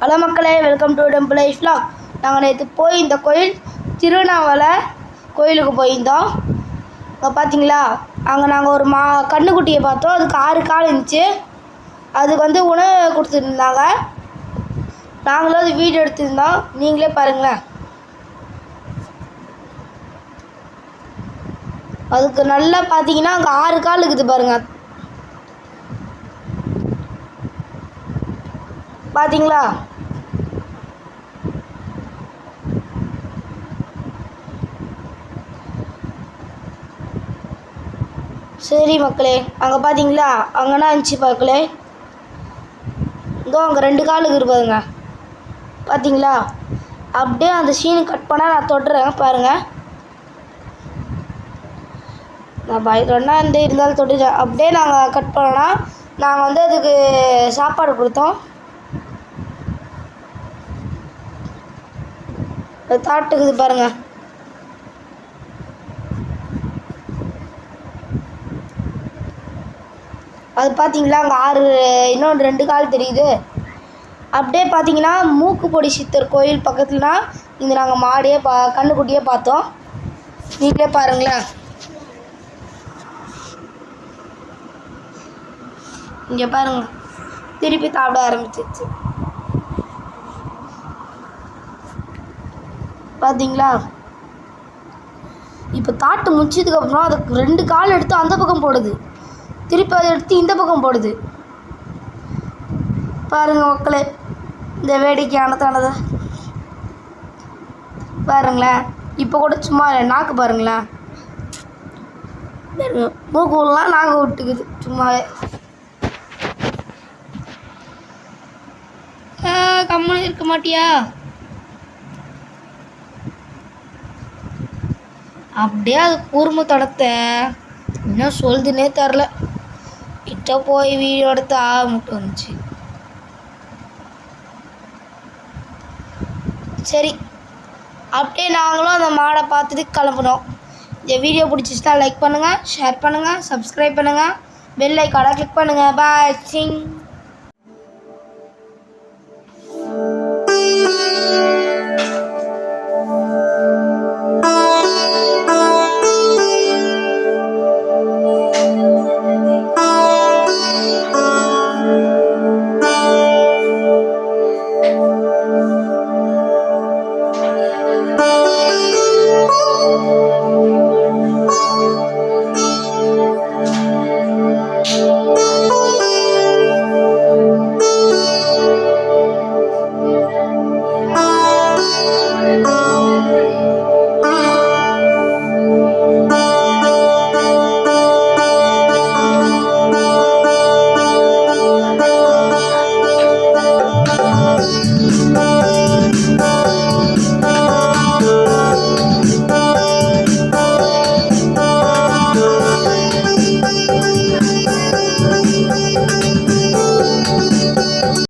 Hello மக்களே, welcome to temple life vlog. நாங்கள் நேற்று போய் இந்த கோயில் திருவண்ணாமலை கோயிலுக்கு போயிருந்தோம். அங்கே பார்த்தீங்களா, அங்கே நாங்கள் ஒரு கன்றுக்குட்டியை பார்த்தோம். அதுக்கு 6 கால் இருந்துச்சு. அதுக்கு உணவு கொடுத்துருந்தாங்க. நாங்களும் அது வீடியோ எடுத்துருந்தோம். நீங்களே பாருங்களேன். அதுக்கு நல்லா பார்த்தீங்கன்னா அங்கே 6 கால் இருக்குது பாருங்கள். பார்த்தீங்களா? சரி மக்களே, அங்கே பார்த்தீங்களா, அங்கேனா இருந்துச்சு மக்களே. இதோ அங்கே 2 காலுக்கு இருப்பாருங்க. பார்த்தீங்களா? அப்படியே அந்த சீனு கட் பண்ணால் நான் தொட்டுறேன் பாருங்கள். நான் பயத்தோடனா இருந்தாலும் தொட்டுட்டேன். அப்படியே நாங்கள் கட் பண்ணோன்னா நாங்கள் அதுக்கு சாப்பாடு கொடுத்தோம். தாட்டுக்குது பாருங்கள். அது பார்த்தீங்களா, அங்கே இன்னொன்று 2 கால் தெரியுது. அப்படியே பார்த்தீங்கன்னா மூக்குப்பொடி சித்தர் கோயில் பக்கத்துலனா இங்கே நாங்கள் மாடியே கன்றுக்குட்டியே பார்த்தோம். நீங்களே பாருங்களேன். இங்கே பாருங்க, திருப்பி சாப்பிட ஆரம்பிச்சிருச்சு. பார்த்தீங்களா? இப்போ தாட்டு முடிச்சதுக்கப்புறம் அதுக்கு 2 கால் எடுத்து அந்த பக்கம் போடுது. திருப்பி அதை எடுத்து இந்த பக்கம் போடுது. பாருங்கள் மக்களே, இந்த வேடிக்கையானதானதை பாருங்களேன். இப்போ கூட சும்மா நாக்கு பாருங்களேன். மூக்கு விடலாம் நாக்கு விட்டுக்குது சும்மாவே. கம்மனு இருக்க மாட்டியா? அப்படியே அது கூர்ம தடத்தை இன்னும் சொல்லுதுன்னே தெரில. கிட்ட போய் வீடியோ எடுத்து மட்டும் வந்துச்சு. சரி, அப்படியே நாங்களும் அந்த மாடை பார்த்துட்டு கிளம்புனோம். இந்த வீடியோ பிடிச்சிச்சுன்னா லைக் பண்ணுங்கள், ஷேர் பண்ணுங்கள், சப்ஸ்கிரைப் பண்ணுங்கள், பெல் ஐக்கானை கிளிக் பண்ணுங்கள். பாய்.